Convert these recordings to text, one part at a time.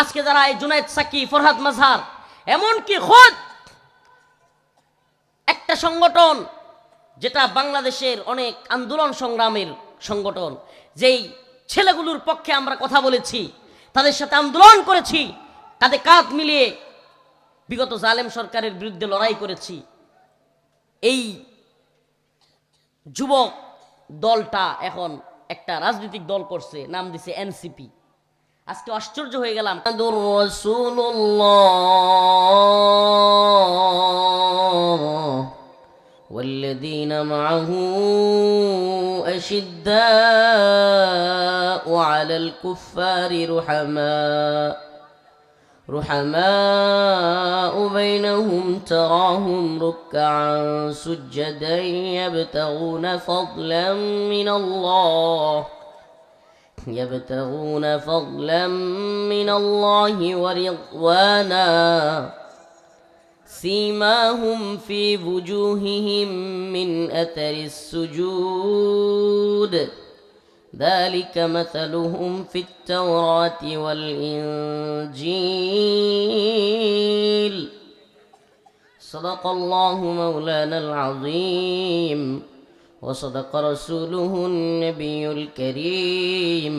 আজকে যারা এই জুনায়েদ সাকি, ফরহাদ মাজহার, এমনকি খোদ একটা সংগঠন যেটা বাংলাদেশের অনেক আন্দোলন সংগ্রামের সংগঠন, যেই ছেলেগুলোর পক্ষে আমরা কথা বলেছি, তাদের সাথে আন্দোলন করেছি, কাঁধে কাঁধ মিলিয়ে বিগত জালেম সরকারের বিরুদ্ধে লড়াই করেছি, এই যুবক দলটা এখন একটা রাজনৈতিক দল করছে, নাম দিছে এনসিপি। আজকে আশ্চর্য হয়ে গেলাম। রাসূলুল্লাহ والذين معه أشداء على الكفار رحماء بينهم تراهم ركعا سجدا يبتغون فضلا من الله ورضوانا سيماهم في وجوههم من أثر السجود ذلك مثلهم في التوراة والإنجيل صدق الله مولانا العظيم وصدق رسوله النبي الكريم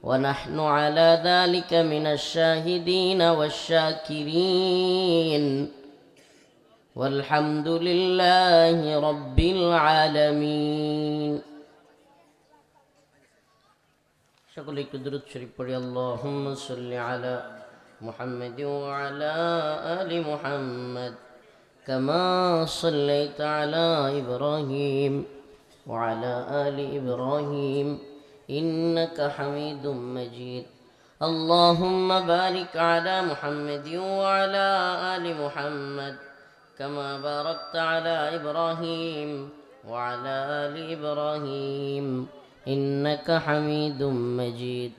ونحن على ذلك من الشاهدين والشاكرين والحمد لله رب العالمين সকলে একটু দুরূদ শরীফ পড়ি। আল্লাহুম্মা সাল্লি আলা মুহাম্মাদ ওয়া আলা আলি মুহাম্মাদ কামা সাল্লাইতা আলা ইব্রাহিম ওয়া আলা আলি ইব্রাহিম ইন্নাকা হামিদুম মাজিদ। আল্লাহুম্মা বারিক আলা মুহাম্মাদ ওয়া আলা আলি মুহাম্মাদ কামা বারাকতা আলা ইব্রাহিম ওয়া আলা আলি ইব্রাহিম ইন্নাকা হামিদুম মাজিদ।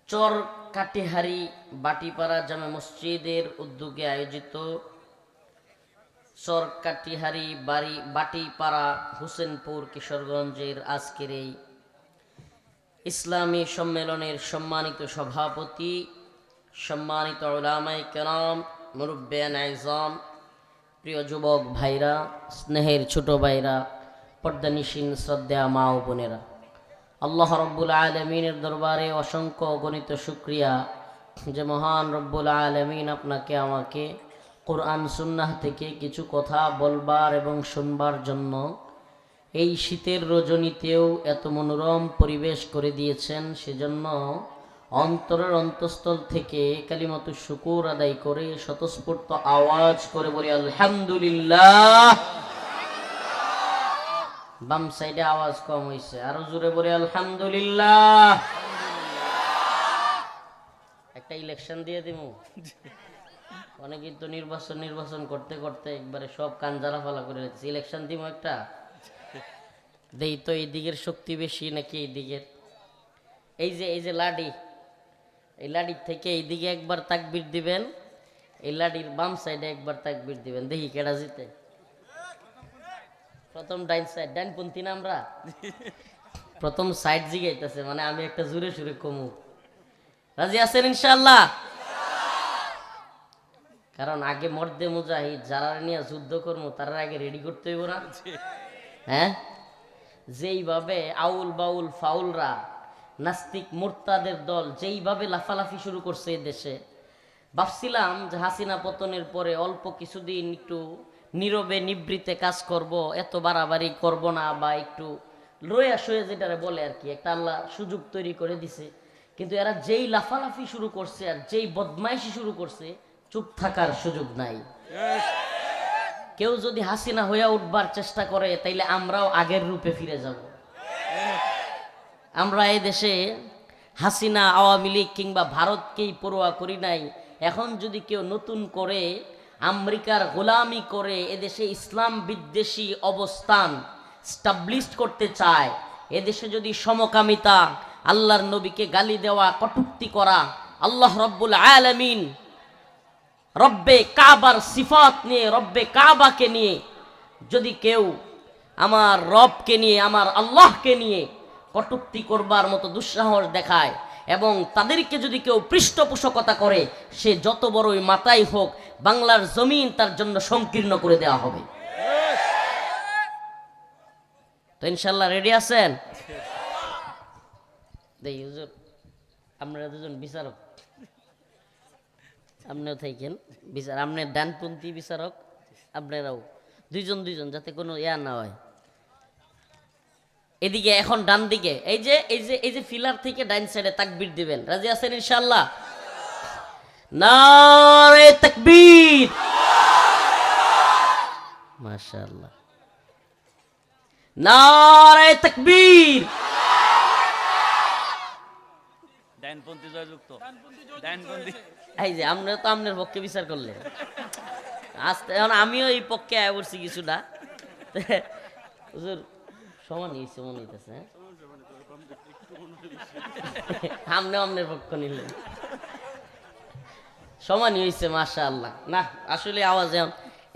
চর কাটিহারি বাটিপাড়া জামে মসজিদের উদ্যোগে আয়োজিত চর কাটিহারি বাটিপাড়া হোসেনপুর কিশোরগঞ্জের আজকের এই ইসলামী সম্মেলনের সম্মানিত সভাপতি, সম্মানিত উলামায়ে কেরাম, মুরব্বিয়ান আযম, প্রিয় যুবক ভাইরা, স্নেহের ছোট ভাইরা, পর্দানিশীন শ্রদ্ধা মা ও বোনেরা, আল্লাহ রব্বুল আলমিনের দরবারে অসংখ্য গণিত শুকরিয়া যে মহান রব্বুল আলমিন আপনাকে আমাকে কোরআন সুন্নাহ থেকে কিছু কথা বলবার এবং শুনবার জন্য এই শীতের রজনীতেও এত মনোরম পরিবেশ করে দিয়েছেন। সেজন্য অন্তরের অন্তঃস্থল থেকে কালিমাতুশ শুকুর আদায় করে স্বতঃস্ফূর্ত আওয়াজ করে বলি আলহামদুলিল্লাহ। বাম সাইডে আওয়াজ কম হয়েছে, আরো জোরে বলে আলহামদুলিল্লাহ। একটা ইলেকশন দিয়ে দিব। অনেকেই তো নির্বাচন করতে করতে একবারে সব কান জ্বালাফালা করে রেখেছে। ইলেকশন দিব একটা, দেই তো এই দিকের শক্তি বেশি নাকি এই দিকের? এই যে লাডি, এই লাডির থেকে এই দিকে একবার তাকবীর দিবেন, এই লাডির বাম সাইডে একবার তাকবীর দিবেন, দেখি কেডা জিতে। প্রথম ডাইন সাইড, ডাইনপন্থী না আমরা? প্রথম সাইড জিগাইতেছে, মানে আমি একটা জোরে সুরে কমু। রাজি আছেন ইনশাআল্লাহ? কারণ আগে মর্দে মুজাহিদ যারা নিয়ে যুদ্ধ করবো তারা আগে রেডি করতে হইব না? হ্যাঁ, যেইভাবে আউল বাউল ফাউলরা, নাস্তিক মুরতাদের দল যেইভাবে লাফালাফি শুরু করছে এই দেশে, ভাবছিলাম যে হাসিনা পতনের পরে অল্প কিছুদিন একটু নীরবে নিবৃত্তে কাজ করব, এত বাড়াবাড়ি করব না, বা একটু রয়া সয়ে যেটারে বলে আর কি, একটা আল্লাহ সুযোগ তৈরি করে দিছে। কিন্তু এরা যেই লাফালাফি শুরু করছে আর যেই বদমাইশি শুরু করছে, চুপ থাকার সুযোগ নাই। কেউ যদি হাসিনা হইয়া উঠবার চেষ্টা করে তাইলে আমরাও আগের রূপে ফিরে যাব। আমরা এই দেশে হাসিনা, আওয়ামী লীগ কিংবা ভারতকেই পরোয়া করি নাই। এখন যদি কেউ নতুন করে আমেরিকার গোলামি করে এদেশে ইসলাম বিদ্বেষী অবস্থান স্টাবলিশ করতে চায়, এদেশে যদি সমকামিতা, আল্লাহর নবীকে গালি দেওয়া, কটূক্তি করা, আল্লাহ রব্বুল আলামিন রব্বে কাবার সিফাত নিয়ে, রব্বে কাবাকে নিয়ে যদি কেউ আমার রবকে নিয়ে, আমার আল্লাহকে নিয়ে কটূক্তি করবার মতো দুঃসাহস দেখায়, এবং তাদেরকে যদি কেউ পৃষ্ঠপোষকতা করে সে যত বড়ই মাতাই হোক, বাংলার জমিন তার জন্য সংকীর্ণ করে দেওয়া হবে। তো ইনশাল্লাহ রেডি আছেন? দেই হুজুর, আপনারা দুজন বিচারক, আপনিও থাকেন বিচার, আপনি ডানপন্থী বিচারক, আপনারাও দুইজন দুইজন, যাতে কোনো ইয়া না হয়। এদিকে এখন ডান দিকে এই যে এই যে এই যে ফিলার থেকে ডাইন সাইডে তাকবীর দিবেন। রাজি আছেন ইনশাআল্লাহ? নারে তাকবীর, মাশাআল্লাহ, নারে তাকবীর। ডাইনপন্থী জয়যুক্ত, ডাইনপন্থী। এই যে আপনারা তো আপনার পক্ষে বিচার করলেন, আজকে এখন আমিও এই পক্ষে আয় করছি কিছুটা। হুজুর সমান হয়েছে মনে হইতেছে, আপনিও আপনার পক্ষ নিলেন, সমানই হয়েছে মাশাআল্লাহ। না আসলে আওয়াজ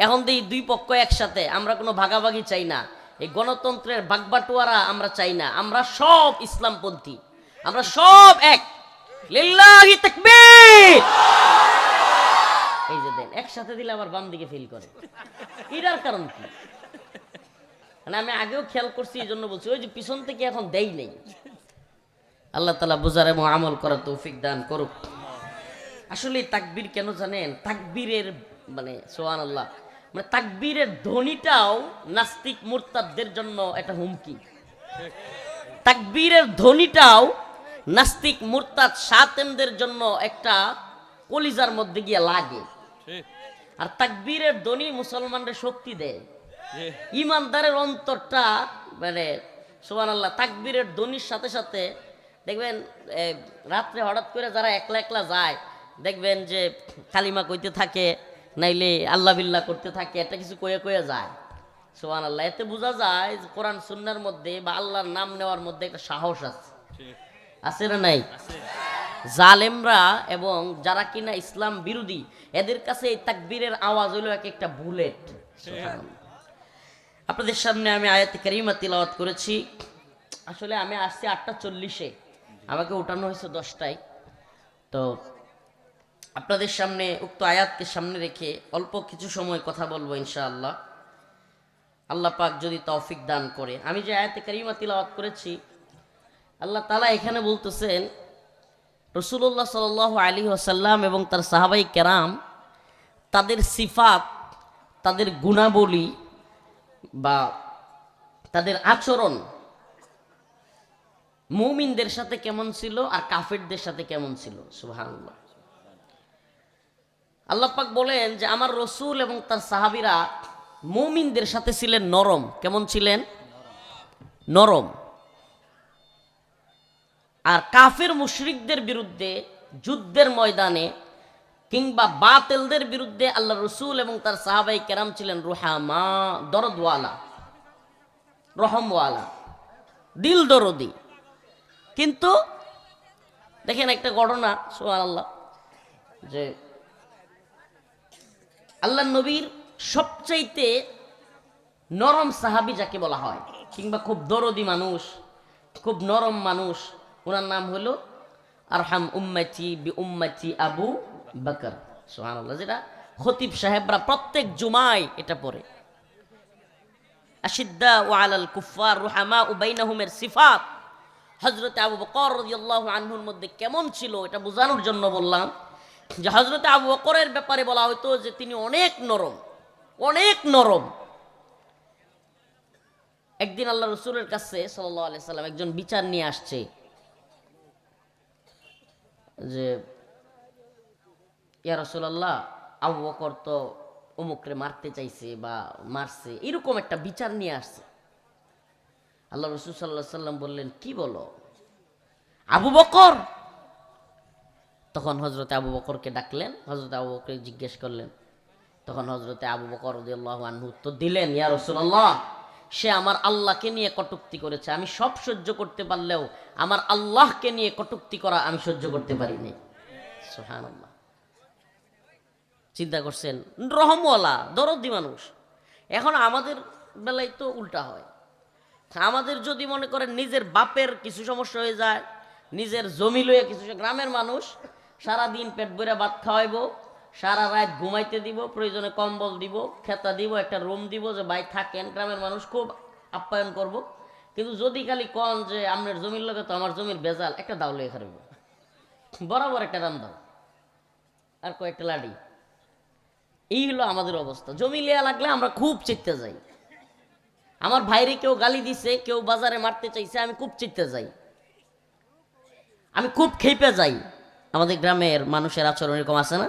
এখন তো এই দুই পক্ষ একসাথে, আমরা কোনো ভাগাভাগি চাই না, এই গণতন্ত্রের বাগবাটোয়ারা আমরা চাই না, আমরা সব ইসলামপন্থী, আমরা সব এক। লিল্লাহি তাকবীর। এই যে দেন একসাথে দিলে আবার বাম দিকে ফিল করে, এটার কারণ কি? মানে আমি আগেও খেয়াল করছি, এই জন্য বলছি, ওই যে পিছন থেকে এখন দেই নেই। আল্লাহ তাআলা বুঝার এবং আমল করার তৌফিক দান করুক। আসলে তাকবীর কেন জানেন? তাকবীরের মানে সুবহানাল্লাহ, মানে তাকবীরের ধ্বনিটাও নাস্তিক মুরতাদদের জন্য একটা হুমকি। তাকবীরের ধ্বনিটাও নাস্তিক মুরতাদ শাতেমদের জন্য একটা কলিজার মধ্যে গিয়ে লাগে। আর তাকবীরের ধ্বনি মুসলমানদের শক্তি দেয়, ইমানদারের অন্তরটা মানে সুবহানাল্লাহ। তাকবীরের ধ্বনির সাথে সাথে দেখবেন রাত্রে হঠাৎ করে যারা একলা একলা যায়, দেখবেন যে কালিমা কইতে থাকে, নাইলে আল্লাহ বিল্লাহ করতে থাকে, এটা কিছু কয়ে কয়ে যায়। সুবহানাল্লাহ। এতে বোঝা যায় যে কোরআন সুন্নাহর মধ্যে বা আল্লাহর নাম নেওয়ার মধ্যে একটা সাহস আছে, আছে না নাই? জালেমরা এবং যারা কিনা ইসলাম বিরোধী, এদের কাছে এই তাকবীরের আওয়াজ হইল এক একটা বুলেট। আপনাদের সামনে আমি আয়াতে কারিমা তিলাওয়াত করেছি। আসলে আমি আসছি 8:40-এ, আমাকে উঠানো হয়েছে 10টায়। তো আপনাদের সামনে উক্ত আয়াতকে সামনে রেখে অল্প কিছু সময় কথা বলবো ইনশাআল্লাহ, আল্লাহ পাক যদি তৌফিক দান করে। আমি যে আয়াতে কারিমা তিলাওয়াত করেছি, আল্লাহ তাআলা এখানে বলতেছেন রাসূলুল্লাহ সাল্লাল্লাহু আলাইহি ওয়াসাল্লাম এবং তার সাহাবাই কেরাম, তাদের সিফাত, তাদের গুণাবলী বা তাদের আচরণ মুমিনদের সাথে কেমন ছিল আর কাফেরদের সাথে কেমন ছিল। সুবহানাল্লাহ। আল্লাহ পাক বলেন যে আমার রসুল এবং তার সাহাবীরা মুমিনদের সাথে ছিলেন নরম। কেমন ছিলেন? নরম। আর কাফের মুশরিকদের বিরুদ্ধে যুদ্ধের ময়দানে কিংবা বাতিলদের বিরুদ্ধে আল্লাহ রসুল এবং তার সাহাবাই কেরাম ছিলেন রুহামা, দরদওয়ালা, রহমওয়ালা, দিল দরদি। কিন্তু দেখেন একটা ঘটনা, সুবহানাল্লাহ, যে আল্লাহ নবীর সবচাইতে নরম সাহাবী যাকে বলা হয়, কিংবা খুব দরদি মানুষ, খুব নরম মানুষ, ওনার নাম হলো আরহাম উম্মতি বি উম্মতি আবু বকর। সুবহানাল্লাহ। যেটা খতিব সাহেবরা প্রত্যেক জুমায় এটা পড়ে। আশিদ্দা ও আলাল কুফার রুহামা ও বাইনাহুমের সিফাত হযরত আবু বকর রাদিয়াল্লাহু আনহুর মধ্যে কেমন ছিল এটা বোঝানোর জন্য বললাম যে হযরত আবু বকরের ব্যাপারে বলা হতো যে তিনি অনেক নরম, অনেক নরম। একদিন আল্লাহ রসুলের কাছে সাল্লাল্লাহু আলাইহি সাল্লাম একজন বিচার নিয়ে আসছে যে ইয়া রাসূলুল্লাহ, আবু বকর তো অমুকরে মারতে চাইছে বা মারছে, এরকম একটা বিচার নিয়ে আসছে। আল্লাহ রসুল সাল্লাল্লাহু আলাইহি সাল্লাম বললেন, কি বলো আবু বকর? তখন হযরতে আবু বকরকে ডাকলেন, হযরতে আবু বকর জিজ্ঞেস করলেন। তখন হযরতে আবু বকর রাদিয়াল্লাহু আনহু উত্তর দিলেন, ইয়া রাসূলুল্লাহ, সে আমার আল্লাহকে নিয়ে কটূক্তি করেছে। আমি সব সহ্য করতে পারলেও আমার আল্লাহকে নিয়ে কটূক্তি করা আমি সহ্য করতে পারিনি। সুবহানাল্লাহ। চিন্তা করছেন, রহমওয়ালা, দরদি মানুষ। এখন আমাদের বেলায় তো উল্টা হয়। আমাদের যদি মনে করেন নিজের বাপের কিছু সমস্যা হয়ে যায় নিজের জমি লইয়া কিছু গ্রামের মানুষ সারাদিন পেট ভরে ভাত খাওয়াইবো, সারা রাত ঘুমাইতে দিব, প্রয়োজনে কম্বল দিব, খেতা দিব, একটা রুম দিব যে ভাই থাকেন। গ্রামের মানুষ খুব আপ্যায়ন করব। কিন্তু যদি খালি কন যে আপনার জমির লোকে তো আমার জমির বেজাল, একটা দাও লইয়া খারাপ, বরাবর একটা দাম দাও আর কয়েকটা লাডি। এই হলো আমাদের অবস্থা। জমি লিয়া লাগলে আমরা খুব চিত্তে যাই। আমার ভাইরে কেউ গালি দিছে, কেউ বাজারে মারতে চাইছে, আমি খুব চিত্তে যাই, আমি খুব খেপে যাই। আমাদের গ্রামের মানুষের আচরণ এরকম আছে না?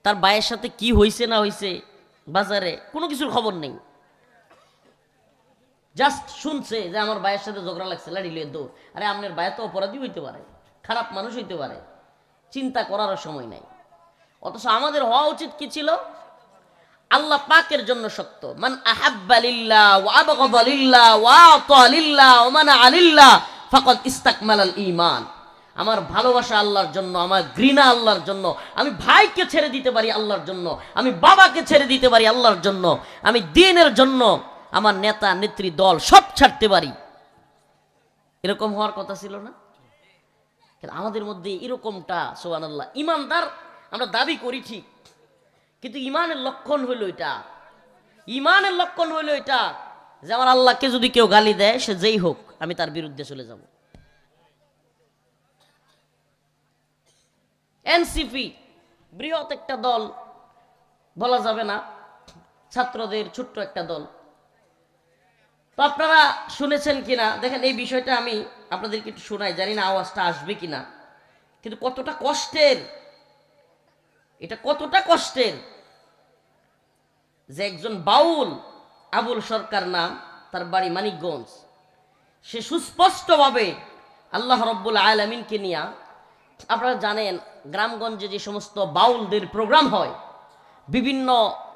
তার ভাইয়ের সাথে কি হয়েছে না হয়েছে বাজারে কোনো কিছুর খবর নেই, জাস্ট শুনছে যে আমার ভাইয়ের সাথে ঝগড়া লাগছে, লাড়ি লিয়ে দৌড়। আরে আপনার ভাই তো অপরাধী হইতে পারে, খারাপ মানুষ হইতে পারে, চিন্তা করারও সময় নাই। অথচ আমাদের হওয়া উচিত কি ছিল? আল্লাহ পাকের জন্য শক্ত। মান আহাব্বা লিল্লাহ ওয়া আবগাদা লিল্লাহ ওয়া আতা লিল্লাহ ওয়া মানাআ লিল্লাহ ফাকাদ ইস্তাকমালাল ঈমান। আমার ভালোবাসা আল্লাহর জন্য, আমার ঘৃণা আল্লাহর জন্য। আমি ভাইকে ছেড়ে দিতে পারি আল্লাহর জন্য, আমি বাবাকে ছেড়ে দিতে পারি আল্লাহর জন্য, আমি দ্বীনের জন্য আমার নেতা নেত্রী দল সব ছাড়তে পারি। এরকম হওয়ার কথা ছিল না? আমাদের মধ্যে এরকমটা সুবহানাল্লাহ। ঈমানদার আমরা দাবি করি ঠিক, কিন্তু ঈমানের লক্ষণ হইল এটা, ঈমানের লক্ষণ হইল এটা যে আমার আল্লাহকে যদি কেউ গালি দেয়, সে যেই হোক আমি তার বিরুদ্ধে চলে যাব। এনসিপি বৃহৎ একটা দল, বলা যাবে না, ছাত্রদের ছোট্ট একটা দল। তো আপনারা শুনেছেন কিনা দেখেন, এই বিষয়টা আমি আপনাদেরকে একটু শোনাই, জানি না আওয়াজটা আসবে কিনা, কিন্তু কতটা কষ্টের, এটা কতটা কষ্টের যে একজন বাউল, আবুল সরকার নাম, তার বাড়ি মানিকগঞ্জ, সে সুস্পষ্টভাবে আল্লাহ রব্বুল আলামিনকে নিয়া, আপনারা জানেন গ্রামগঞ্জে যে সমস্ত বাউলদের প্রোগ্রাম হয়, বিভিন্ন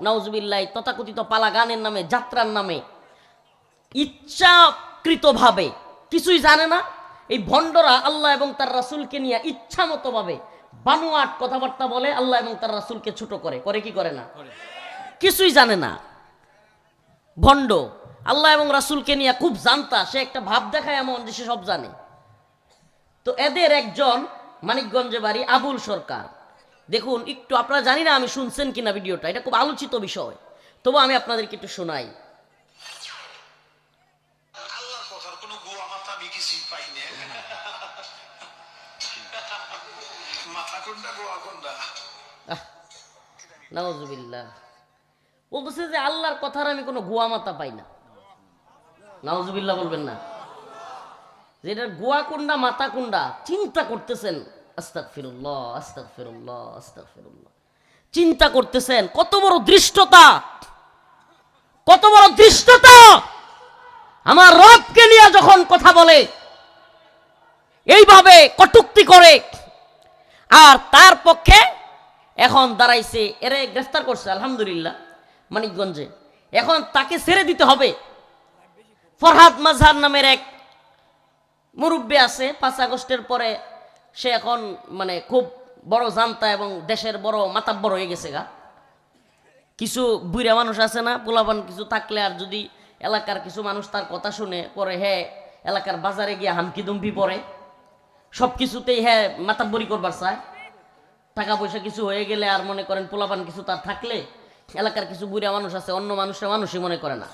নাউজুবিল্লাহ তথাকথিত পালা গানের নামে, যাত্রার নামে, ইচ্ছাকৃতভাবে কিছুই জানে না এই ভণ্ডরা আল্লাহ এবং তার রাসূলকে নিয়ে ইচ্ছা মতো ভাবে বানোয়াট কথাবার্তা বলে, আল্লাহ এবং তার রাসূলকে ছোট করে। করে কি করে না? কিছুই জানে না, ভণ্ড। আল্লাহ এবং রাসূলকে নিয়ে খুব জানতা, সে একটা ভাব দেখায় এমন যে সে সব জানে। তো এদের একজন মানিকগঞ্জে বাড়ি, আবুল সরকার। দেখুন একটু, আপনারা জানি না আমি শুনছেন কিনা ভিডিওটা, এটা খুব আলোচিত বিষয়, তবু আমি আপনাদেরকে একটু শোনাই। আল্লাহর কথার কোনো গোয়া মাথা আমি কিছুই পাই না। মাথা কোনটা গোয়া কোনটা? নাউজুবিল্লাহ। বলতেছে যে আল্লাহর কথার আমি কোনো গোয়া মাথা পাই না। নাউজুবিল্লাহ বলবেন না, যে এটা গোয়া কোনটা মাথা কোনটা চিন্তা করতেছেন। আস্তাগফিরুল্লাহ, আস্তাগফিরুল্লাহ, আস্তাগফিরুল্লাহ। চিন্তা করতেছেন কত বড় দৃষ্টতা, কত বড় দৃষ্টতা। আমার রবকে নিয়ে যখন কথা বলে এইভাবে কটূক্তি করে, আর তার পক্ষে এখন দাঁড়াইছে, এরে গ্রেফতার করছে আলহামদুলিল্লাহ মানিকগঞ্জে, এখন তাকে ছেড়ে দিতে হবে। ফরহাদ মাজহার নামের এক মুরব্বী আছে, 5 আগস্টের পরে সে এখন মানে খুব বড় জানতা এবং দেশের বড় মাতাব্বর হয়ে গেছে গা। কিছু বুড়া মানুষ আছে না, পোলাপান কিছু থাকলে আর যদি এলাকার কিছু মানুষ তার কথা শুনে পরে, হ্যাঁ এলাকার বাজারে গিয়ে হামকি দুমকি পরে, সব কিছুতেই হ্যাঁ মাতাব্বরি করবার চায়। টাকা পয়সা কিছু হয়ে গেলে আর মনে করেন পোলাপান কিছু তার থাকলে, এলাকার কিছু বুড়া মানুষ আছে, অন্য মানুষের মানুষই মনে করে না,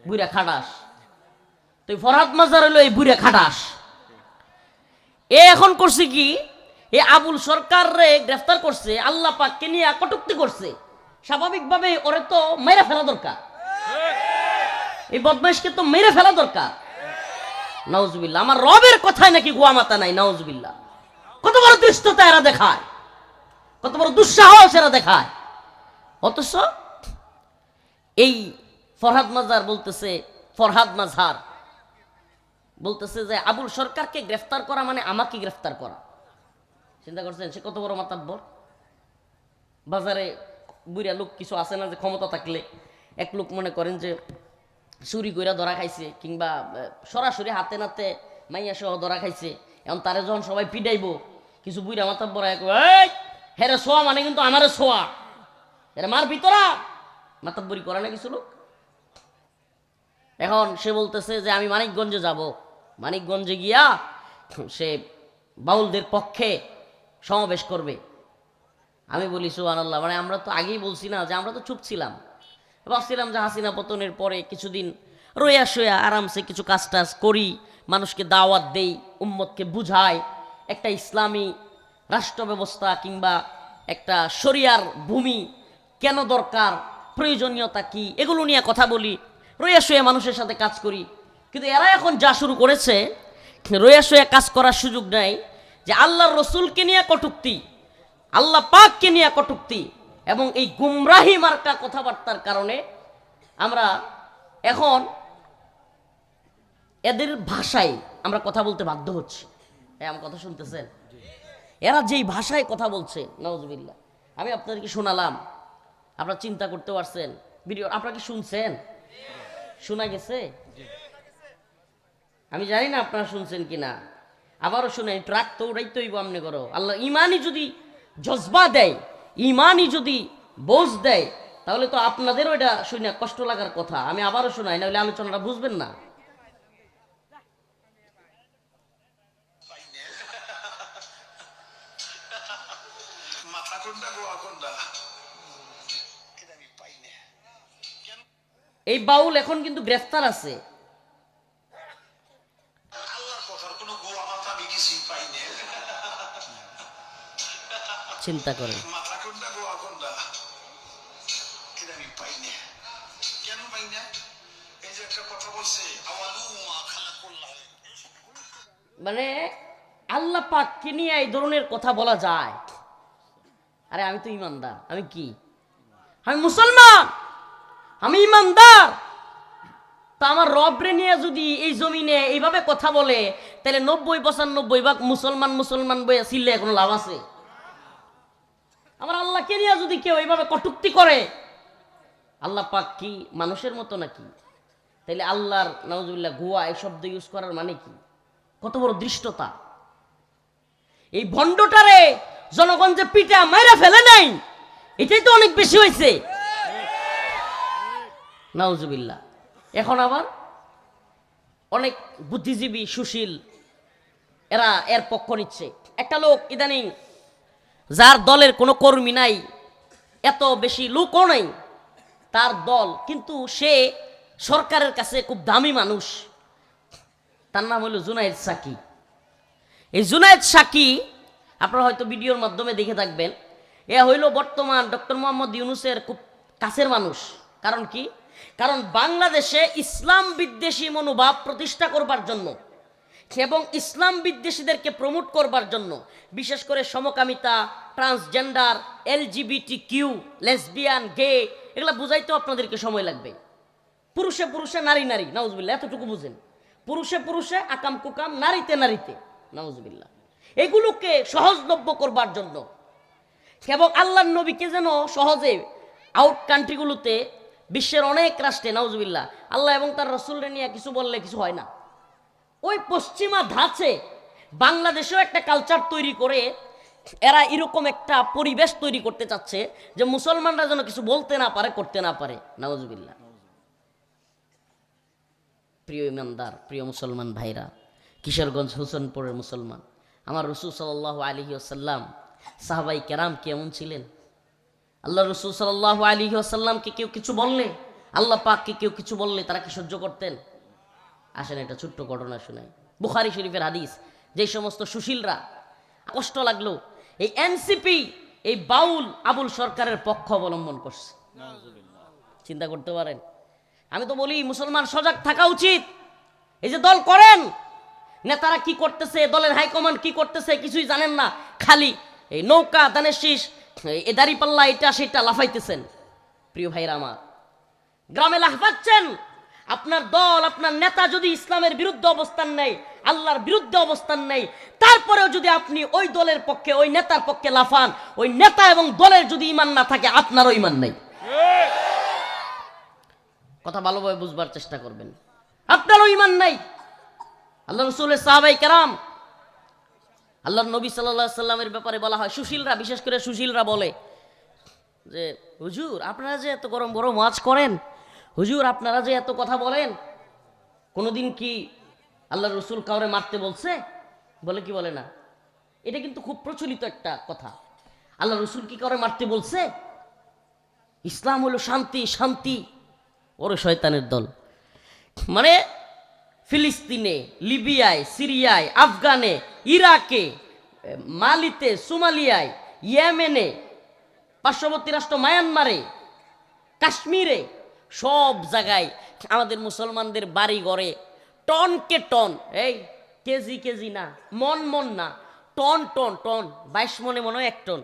বুড়া খাটাস। তো ফরহাদ মাজার হইলো এই বুড়া খাটাস। এ এখন করছে কি, এ আবুল সরকার রে গ্রেফতার করছে, আল্লাহ পাককে নিয়ে কটূক্তি করছে। স্বাভাবিকভাবে ওরে তো মেরে ফেলা দরকার, এই বদমাইশকে তো মেরে ফেলা দরকার। নাউজুবিল্লাহ। আমার রবের কথায় নাকি গোয়া মাতা নাই। নাউজুবিল্লাহ। কত বড় দৃষ্টতা এরা দেখায়, কত বড় দুঃসাহস এরা দেখায়। অথচ এই ফরহাদ মাজহার বলতেছে, ফরহাদ মাজহার বলতেছে যে আবুল সরকারকে গ্রেফতার করা মানে আমাকে গ্রেফতার করা। চিন্তা করছেন সে কত বড় মাতাব্বর। বাজারে বুড়া লোক কিছু আছে না, যে ক্ষমতা থাকলে এক লোক মনে করেন যে চুরি কইরা ধরা খাইছে, কিংবা সরাসরি হাতে নাতে মাইয়া সহ ধরা খাইছে, এখন তারে যখন সবাই পিটাইব, কিছু বুড়া মাতাব্বর হেরে শোয়া মানে কিন্তু আমারে শোয়া, এরা মার ভিতরা মাতাব্বরি করে না কিছু লোক। এখন সে বলতেছে যে আমি মানিকগঞ্জে যাব, মানিকগঞ্জে গিয়া সে বাউলদের পক্ষে সমাবেশ করবে। আমি বলি সুবহানাল্লাহ, মানে আমরা তো আগেই বলছি না যে আমরা তো চুপ ছিলাম, ভাবছিলাম যে হাসিনা পতনের পরে কিছুদিন রইয়া শোয়া আরামসে কিছু কাজ টাজ করি, মানুষকে দাওয়াত দেই, উম্মতকে বুঝাই, একটা ইসলামী রাষ্ট্র ব্যবস্থা কিংবা একটা শরিয়ার ভূমি কেন দরকার, প্রয়োজনীয়তা কি, এগুলো নিয়ে কথা বলি, রইয়া শোয়া মানুষের সাথে কাজ করি। কিন্তু এরা এখন যা শুরু করেছে, রইয়া শোয়া কাজ করার সুযোগ নেই, যে আল্লাহর রসুলকে নিয়ে কটূক্তি, আল্লাহ পাককে নিয়ে কটূক্তি এবং এই গুমরাহি মার্কা কথাবার্তার কারণে আমরা এখন এদের ভাষায় আমরা কথা বলতে বাধ্য হচ্ছি। আমার কথা শুনতেছেন? এরা যেই ভাষায় কথা বলছে, নাউজুবিল্লাহ, আমি আপনাদেরকে শোনালাম, আপনারা চিন্তা করতে পারছেন, ভিডিও আপনারা কি শুনছেন? শোনা গেছে? আমি জানি না আপনারা শুনছেন কিনা, আবারও শুনেন, ট্রাক তো উড়াইতে হইব আমনে করো। আল্লাহ ইমানই যদি জজবা দেয়, ইমানই যদি বোঝ দেয়, তাহলে তো আপনাদেরও এটা শুনে কষ্ট লাগার কথা। আমি আবারও শোনাই, নাহলে আলোচনাটা বুঝবেন না। মাথা কোনটা গোয়া কোনটা এটা আমি পাই না। এই বাউল এখন কিন্তু গ্রেফতার আছে। আল্লাহর কথার কোনো গোয়া মাথা আমি কিছুই পাই না। চিন্তা করেন, মাথা কোনটা গোয়া কোনটা এটা আমি পাই না। কেন পাই না? এই যে একটা কথা বলছে, আওয়ালু মা খালাকুল্লাহ, মানে আল্লাহ পাককে নিয়ে এই ধরনের কথা বলা যায়? আরে আমি তো ইমানদার, আমি কি, আমি মুসলমান, আমি ইমানদার, তা আমার রবরে নিয়ে যদি এই জমিনে এইভাবে কথা বলে, তাহলে 90-95 মুসলমান মুসলমান বইয়া ছিলে কোনো লাভ আছে? আমার আল্লাহকে নিয়ে যদি কেউ এইভাবে কটূক্তি করে, আল্লাহ পাক কি মানুষের মতো নাকি? তাইলে আল্লাহর নাউজুবিল্লাহ গুয়া এই শব্দ ইউজ করার মানে কি? কত বড় দৃষ্টতা! এই ভণ্ডটারে জনগণ যে পিটা মাইরা ফেলে নাই, এটাই তো অনেক বেশি হয়েছে, নাউজুবিল্লাহ। এখন আবার অনেক বুদ্ধিজীবী সুশীল এরা এর পক্ষ নিচ্ছে। একটা লোক ইদানিং, যার দলের কোনো কর্মী নাই, এত বেশি লোকও নাই তার দল, কিন্তু সে সরকারের কাছে খুব দামি মানুষ, তার নাম হলো জুনায়েদ সাকি। এই জুনায়েদ সাকি আপনারা হয়তো ভিডিওর মাধ্যমে দেখে থাকবেন। এ হইল বর্তমান ডক্টর মোহাম্মদ ইউনূসের খুব কাছের মানুষ। কারণ কি? কারণ বাংলাদেশে ইসলাম বিদ্বেষী মনোভাব প্রতিষ্ঠা করবার জন্য এবং ইসলাম বিদ্বেষীদেরকে প্রমোট করবার জন্য, বিশেষ করে সমকামিতা, ট্রান্সজেন্ডার, LGBTQ, লেসবিয়ান, গে, এগুলো বুঝাইতেও আপনাদেরকে সময় লাগবে। পুরুষে পুরুষে, নারী নারী, নাউজুবিল্লাহ, এতটুকু বুঝেন। পুরুষে পুরুষে, আকাম কুকাম, নারীতে নারীতে, নাউজুবিল্লাহ, এগুলোকে সহজলভ্য করবার জন্য এবং আল্লাহর নবীকে যেন সহজে আউট কান্ট্রিগুলোতে, বিশ্বের অনেক রাষ্ট্রে, নাউজুবিল্লাহ, আল্লাহ এবং তার রসুলরে নিয়ে কিছু বললে কিছু হয় না, ওই পশ্চিমা ধাঁচে বাংলাদেশেও একটা কালচার তৈরি করে এরা এরকম একটা পরিবেশ তৈরি করতে চাচ্ছে যে মুসলমানরা যেন কিছু বলতে না পারে, করতে না পারে, নাউজুবিল্লাহ। প্রিয় ইমানদার, প্রিয় মুসলমান ভাইরা, কিশোরগঞ্জ হোসেনপুরের মুসলমান, আমার রসুল সাল্লাল্লাহু আলাইহি ওয়াসাল্লাম, সাহাবাই কেরাম কেমন ছিলেন? আল্লাহ রসুল সাল্লাল্লাহু আলাইহি ওয়াসাল্লামকে কেউ কিছু বললে, আল্লাহ পাককে কেউ কিছু বললে, তারা কি সহ্য করতেন? আসেন একটা ছোট্ট ঘটনা শোনাই, বুখারী শরীফের হাদিস। যে সমস্ত সুশীলরা কষ্ট লাগলো, এই এনসিপি, এই বাউল আবুল সরকারের পক্ষ অবলম্বন করছে, চিন্তা করতে পারেন? আমি তো বলি মুসলমান সজাগ থাকা উচিত। এই যে দল করেন, নেতারা কি করতেছে, দলের হাইকমান্ড কি করতেছে কিছুই জানেন না, খালি এই নৌকা দানের শীষ, এই দাড়িপাল্লা, এটা সেটা লাফাইতেছেন। প্রিয় ভাইরা আমার, গ্রামে লাফাচ্ছেন। আপনার দল, আপনার নেতা যদি ইসলামের বিরুদ্ধে অবস্থান নেয়, আল্লাহর বিরুদ্ধে অবস্থান নেয়, তারপরেও যদি আপনি ওই দলের পক্ষে, ওই নেতার পক্ষে লাফান, ওই নেতা এবং দলের যদি ঈমান না থাকে, আপনারও ঈমান নেই। কথা ভালোভাবে বুঝবার চেষ্টা করবেন, আপনারও ঈমান নাই। আল্লাহ রাসূলের সাহাবায়ে কেরাম, আল্লাহর নবী সাল্লাল্লাহু আলাইহি সাল্লামের ব্যাপারে বলা হয়, সুশীলরা, বিশেষ করে সুশীলরা বলে যে হুজুর আপনারা যে এত গরম গরম ওয়াজ করেন, হুজুর আপনারা যে এত কথা বলেন, কোনোদিন কি আল্লাহর রাসূল কাউরে মারতে বলছে? বলে কি বলে না? এটা কিন্তু খুব প্রচলিত একটা কথা। আল্লাহ রসুল কি করে মারতে বলছে? ইসলাম হলো শান্তি, শান্তি। ওরে শয়তানের দল। মানে ফিলিস্তিনে, লিবিয়ায়, সিরিয়ায়, আফগানে, ইরাকে, মালিতে, সোমালিয়ায়, ইয়েমেনে, পার্শ্ববর্তী রাষ্ট্র মায়ানমারে, কাশ্মীরে, সব জায়গায় আমাদের মুসলমানদের বাড়ি ঘরে টনকে টন, এই কেজি কেজি না, মন মন না, টন টন টন, 22 মনে মনে হয় 1 টন,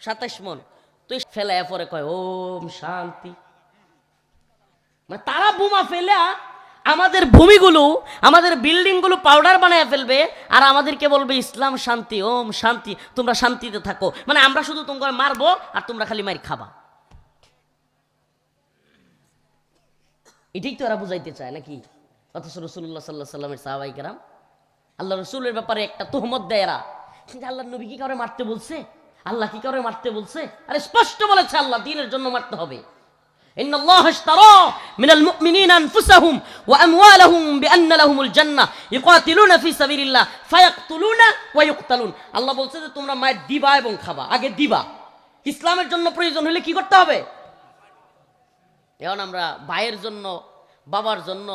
27 মন তুই ফেলায় পরে কয় ওম শান্তি। মানে তারা বোমা ফেলা আমাদের ভূমিগুলো, আমাদের বিল্ডিংগুলো পাউডার বানায় ফেলবে, আর আমাদেরকে বলবে ইসলাম শান্তি, ওম শান্তি, তোমরা শান্তিতে থাকো। মানে আমরা শুধু তোমরা মারবো আর তোমরা খালি মার খাবা। এটাই তো এরা বুঝাইতে চায় নাকি? অথচ রসুল্লাহ সাল্লাহ সাল্লামের সাহাবাই কেরাম আল্লাহ রসুলের ব্যাপারে একটা তোহমত দেয় এরা, আল্লাহ নবী কি কাউরে মারতে বলছে? আল্লাহ কি কাউরে মারতে বলছে? আরে স্পষ্ট বলেছে আল্লাহ দ্বীনের জন্য মারতে হবে। ইন্নাল্লাহা ইশতারা মিনাল মুমিনিনা আনফুসাহুম ওয়া আমওয়ালাহুম বিআন্না লাহুমুল জান্নাহ ইউকাতিলুনা ফি সাবিলিল্লাহ ফায়াকতুলুনা ওয়া ইউকতালুন। আল্লাহ বলছে যে তোমরা মার দিবা এবং খাবা, আগে দিবা। ইসলামের জন্য প্রয়োজন হলে কি করতে হবে? এখন আমরা ভাইয়ের জন্য, বাবার জন্য,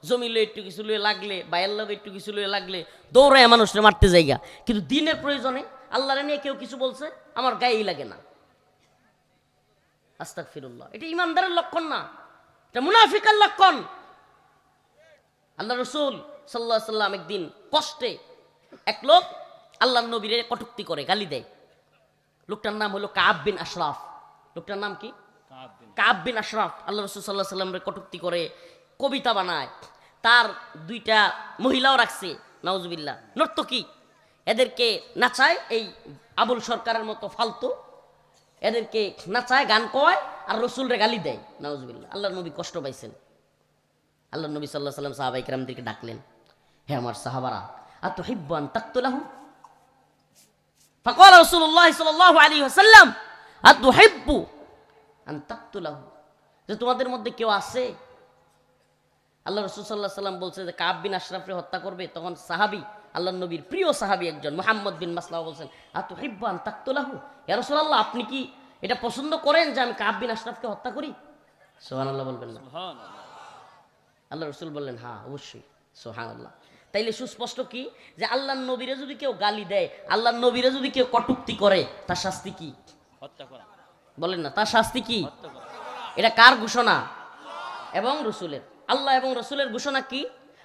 জমি লয়ে একটু কিছু লয়ে লাগলে, ভাইয়ের লগে একটু কিছু লয়ে লাগলে দৌড়ায় মানুষরা মারতে যাইগা। কিন্তু দিনের প্রয়োজনে আল্লাহরে নিয়ে কেউ কিছু বলছে, আমার গায়েই লাগে না। আস্তাগফিরুল্লাহ। এটা ইমানদারের লক্ষণ না, এটা মুনাফিকের লক্ষণ। আল্লাহ রসুল সাল্লাল্লাহু আলাইহি সাল্লাম একদিন কষ্টে এক লোক আল্লাহর নবীরে কটূক্তি করে, গালি দেয়। লোকটার নাম হলো কাব বিন আশরাফ। লোকটার নাম কি? কাব বিন আশরাফ। আল্লাহ রসুল সাল্লাল্লাহু আলাইহি সাল্লামের কটূক্তি করে, কবিতা বানায়। তার 2টা মহিলাও রাখছে, নাউজুবিল্লাহ, নর্তকী। এদেরকে নাচায়, এই আবুল সরকারের মতো ফালতু এদেরকে নাচায়, গান কয়, আর রসুলরে গালি দেয়, নাউজুবিল্লাহ। আল্লাহর নবী কষ্ট পাইছেন। আল্লাহ নবী সাল্লাল্লাহু আলাইহি সাল্লাম সাহাবায়ে কেরামদেরকে ডাকলেন, হে আমার সাহাবারা, আতুহিব্বু আন তাকতুলাহু? ফাকাল রাসূলুল্লাহ সাল্লাল্লাহু আলাইহি ওয়াসাল্লাম, আতুহিব্বু আন তাকতুলাহু, যে তোমাদের মধ্যে কেউ আছে আল্লাহ রাসূল সাল্লাল্লাহু আলাইহি সাল্লাম বলছে যে কাব বিন আশরাফকে হত্যা করবে? তখন সাহাবী, আল্লাহর নবীর প্রিয় সাহাবী একজন মুহাম্মদ বিন মাসলামা বলছেন, আতুহিব্বু আন তাকতুলাহু? ইয়া রাসূলুল্লাহ, আপনি কি এটা পছন্দ করেন যে আমি কাব বিন আশরাফকে হত্যা করি? সুবহানাল্লাহ বলবেন না? আল্লাহ রসুল বললেন হ্যাঁ অবশ্যই, সুবহানাল্লাহ। তাইলে সুস্পষ্ট কি যে আল্লাহর নবীরে যদি কেউ গালি দেয়, আল্লাহর নবীরে যদি কেউ কটূক্তি করে, তার শাস্তি কি? হত্যা করা। বলেন না, তার শাস্তি কি? এটা কার ঘোষণা? এবং রসুলের। আল্লাহ এবং রসুলের ঘোষণা কি?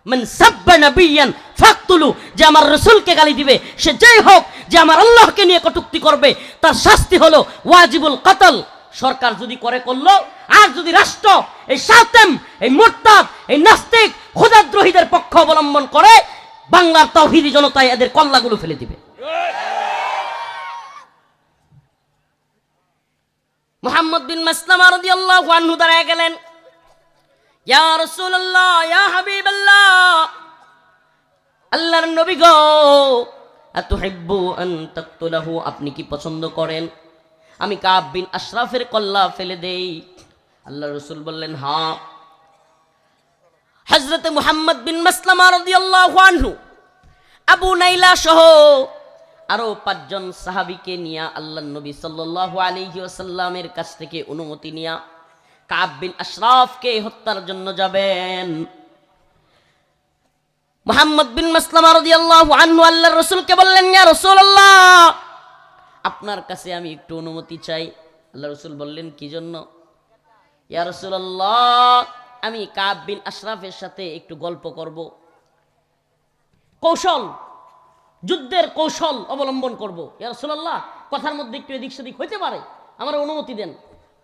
মান সাব্বা নাবিয়ান ফাকতুলু, যে আমার রসুলকে গালি দিবে, সে যেই হোক, যে আমার আল্লাহকে নিয়ে কটূক্তি করবে, তার শাস্তি হলো ওয়াজিবুল কতল। সরকার যদি করে করলো, আর যদি রাষ্ট্র এই শাতেম, এই মুরতাদ, এই নাস্তিক, খোদাদ্রোহীদের পক্ষ অবলম্বন করে, বাংলার তাওহীদি জনতায় এদের কল্লাগুলো ফেলে দিবে। মুহাম্মদ বিন মাসলামা রাদিয়াল্লাহু আনহু দাঁড়ায় গেলেন, ইয়া রাসূলুল্লাহ, ইয়া হাবিবাল্লাহ, আল্লাহর নবী গো, আতুহিব্বু আন তাকতুলাহু, আপনি কি পছন্দ করেন আমি কাব বিন আশরাফের কল্লা ফেলে দেই? আল্লাহ রসুল বললেন হ্যাঁ। হযরতে মুহাম্মদ বিন মাসলামা রাদিয়াল্লাহু আনহু আবু নাইলা সহ আরো 5 জন সাহাবীকে নিয়ে আল্লাহর নবী সাল্লাল্লাহু আলাইহি ওয়াসাল্লামের কাছ থেকে অনুমতি নিয়ে কাব বিন আশরাফকে হত্যার জন্য যাবেন। মুহাম্মদ বিন মাসলামা রাদিয়াল্লাহু আনহু আল্লাহর রাসূলকে বললেন, ইয়া রাসূলুল্লাহ, আপনার কাছে আমি একটু অনুমতি চাই। আল্লাহ রাসূল বললেন কি জন্য? ইয়া রাসূলুল্লাহ, আমি কাব বিন আশরাফের সাথে একটু গল্প করব, কৌশল, যুদ্ধের কৌশল অবলম্বন করব। ইয়া রাসূলুল্লাহ, কথার মধ্যে একটু এদিক সেদিক হইতে পারে, আমার অনুমতি দেন।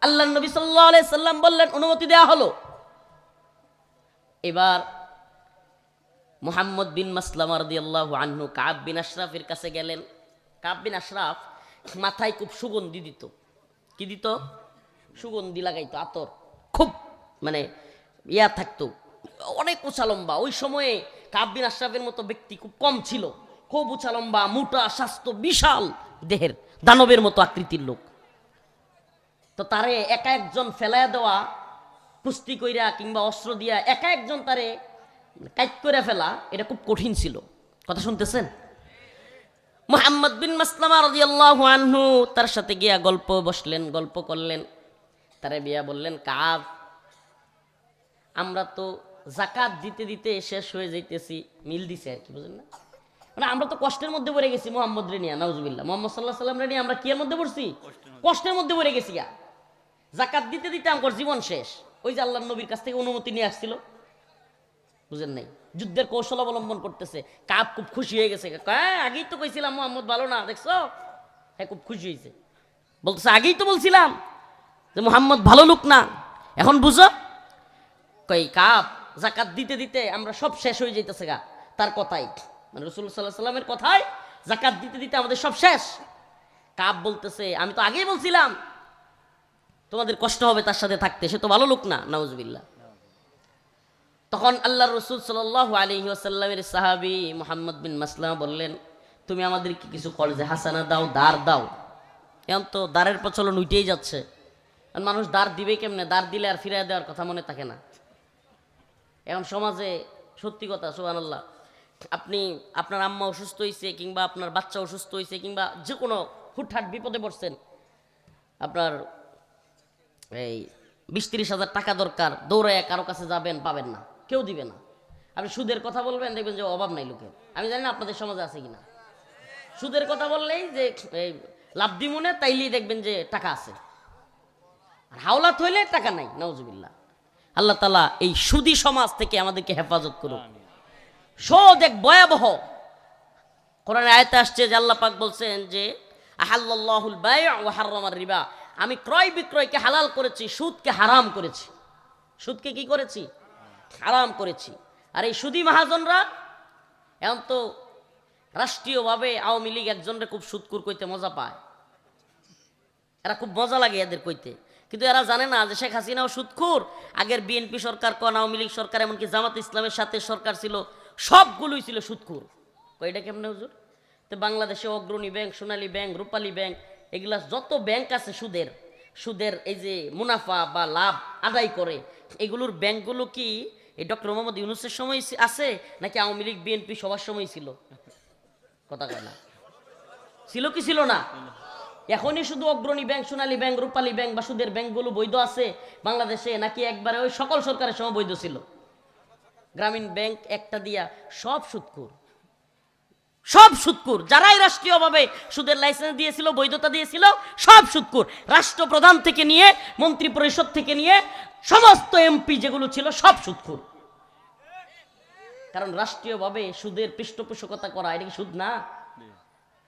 আল্লাহর নবী সাল্লাল্লাহু আলাইহি সাল্লাম বললেন, অনুমতি দেয়া হলো। এবার মুহাম্মদ বিন মাসলামা রাদিয়াল্লাহু আনহু কাব বিন আশরাফের কাছে গেলেন। কাব বিন আশরাফ মাথায় খুব সুগন্ধি দিত। কি দিত? সুগন্ধি লাগাইতো, আতর, খুব মানে ইয়া থাকতো, অনেক উঁচা লম্বা। ওই সময়ে কাব বিন আশরাফের মতো ব্যক্তি খুব কম ছিল। খুব উঁচা লম্বা, মোটা, স্বাস্থ্য, বিশাল দেহের, দানবের মতো আকৃতির লোক। তো তারে একা একজন ফেলাইয়া দেওয়া, কুস্তি কইরা কিংবা অস্ত্র দিয়া একা একজন তারে কাইট করে ফেলা, এটা খুব কঠিন ছিল, কথা শুনতেছেন? মুহাম্মদ বিন মাসলামা রাদিয়াল্লাহু আনহু তার সাথে গিয়া গল্প করলেন। তারে বিয়া বললেন, কাব, আমরা তো জাকাত দিতে দিতে শেষ হয়ে যাইতেছি, মিল দিছে আর কি, বুঝলেন না? মানে আমরা তো কষ্টের মধ্যে পড়ে গেছি মুহাম্মদ রে নিয়া, নাউজুবিল্লাহ, মুহাম্মদ সাল্লাল্লাহু আলাইহি ওয়াসাল্লাম রে নিয়ে আমরা কি এর মধ্যে পড়ছি? কষ্টের মধ্যে পড়ে গেছি গা। জাকাত দিতে দিতে আমার জীবন শেষ। ওই যে আল্লাহর নবীর কাছ থেকে অনুমতি নিয়ে আসছিল, বুঝেন নাই, যুদ্ধের কৌশল অবলম্বন করতেছে। কাব খুব খুশি হয়ে গেছে, আগেই তো কইছিলাম মুহাম্মদ ভালো না, দেখছো? হ্যাঁ, খুব খুশি হয়েছে, বলতেছে আগেই তো বলছিলাম যে মুহাম্মদ ভালো লোক না, এখন বুঝো। কই কাব, জাকাত দিতে দিতে আমরা সব শেষ হয়ে যাইতেছে গা। তার কথাই, মানে রাসূলুল্লাহ সাল্লাল্লাহু আলাইহি ওয়াসাল্লামের কথাই, জাকাত দিতে দিতে আমাদের সব শেষ। কাব বলতেছে আমি তো আগেই বলছিলাম তোমাদের কষ্ট হবে তার সাথে থাকতে, সে তো ভালো লোক না, নাউজুবিল্লাহ। তখন আল্লাহর রাসূল সাল্লাল্লাহু আলাইহি ওয়াসাল্লামের সাহাবী মুহাম্মদ বিন মাসলামা বললেন, তুমি আমাদেরকে কিছু কর্জে হাসানা দাও, দার দাও। এখন তো দারের প্রচলন উঠেই যাচ্ছে। মানুষ দার দিবে কেমনে? দার দিলে আর ফিরাই দেওয়ার কথা মনে থাকে না। এখন সমাজে সত্যি কথা, সুবহানাল্লাহ, আপনি আপনার আম্মা অসুস্থ হয়েছে, কিংবা আপনার বাচ্চা অসুস্থ হয়েছে, কিংবা যে কোনো হুটহাট বিপদে পড়ছেন, আপনার এই 20-30 হাজার টাকা দরকার, দৌড়ায় কারো কাছে যাবেন, পাবেন না, কেউ দিবে না। আপনি সুদের কথা বলবেন, দেখবেন যে অভাব নাই লোকের। আমি জানি না আপনাদের সমাজে আছে কিনা। সুদের কথা বললেই যে এই লাভ দিমুনে, তাইলেই দেখবেন যে টাকা আছে, আর হাওলাত হইলে টাকা নাই, নাউজুবিল্লাহ। আল্লাহ তাআলা এই সুদী সমাজ থেকে আমাদেরকে হেফাজত করুক। সুদ এক ভয়াবহ। কোরআনে আয়াতে আসছে যে আল্লাহ পাক বলছেন যে আহাল্লাল্লাহুল বাই' ওয়া হাররামার রিবা, আমি ক্রয় বিক্রয়কে হালাল করেছি, সুদকে হারাম করেছি। সুদকে কি করেছি? হারাম করেছি। আর এই সুদী মহাজনরা, এখন তো রাষ্ট্রীয়ভাবে আওয়ামী লীগ একজনরে খুব সুদকুর কইতে মজা পায়, এরা খুব মজা লাগে এদের কইতে, কিন্তু এরা জানে না যে শেখ হাসিনাও সুদখোর, আগের বিএনপি সরকার কোন আওয়ামী লীগ সরকার, এমনকি জামাত ইসলামের সাথে সরকার ছিল, সবগুলোই ছিল সুদখোর। কয়টা কেমনে হুজুর? তো বাংলাদেশে অগ্রণী ব্যাংক, সোনালী ব্যাংক, রূপালী ব্যাংক, এগুলা যত ব্যাংক আছে সুদের এই যে মুনাফা বা লাভ আদায় করে, এগুলোর ব্যাংকগুলো কি এই ডক্টর মোহাম্মদ ইউনূসের সময় আছে নাকি আওয়ামী লীগ বিএনপি সবার সময় ছিল? কথা কয় না, ছিল কি ছিল না? এখনই শুধু অগ্রণী ব্যাংক, সোনালী ব্যাংক, রূপালী ব্যাংক বা সুদের ব্যাংকগুলো বৈধ আছে বাংলাদেশে, নাকি একবারে ওই সকল সরকারের সময় বৈধ ছিল? গ্রামীণ ব্যাংক একটা দিয়া সব সুদখোর, সব সুদখোর। যারাই রাষ্ট্রীয়ভাবে সুদের লাইসেন্স দিয়েছিল, বৈধতা দিয়েছিল, সব সুদখোর। রাষ্ট্রপ্রধান থেকে নিয়ে, মন্ত্রী পরিষদ থেকে নিয়ে সমস্ত এমপি যেগুলো ছিল, সব সুদখোর। কারণ রাষ্ট্রীয়ভাবে সুদের পৃষ্ঠপোষকতা করা, এটা কি সুদ না?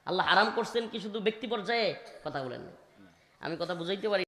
আল্লাহ হারাম করছেন কি শুধু ব্যক্তি পর্যায়ে? কথা বলেন, আমি কথা বুঝাইতে পারি।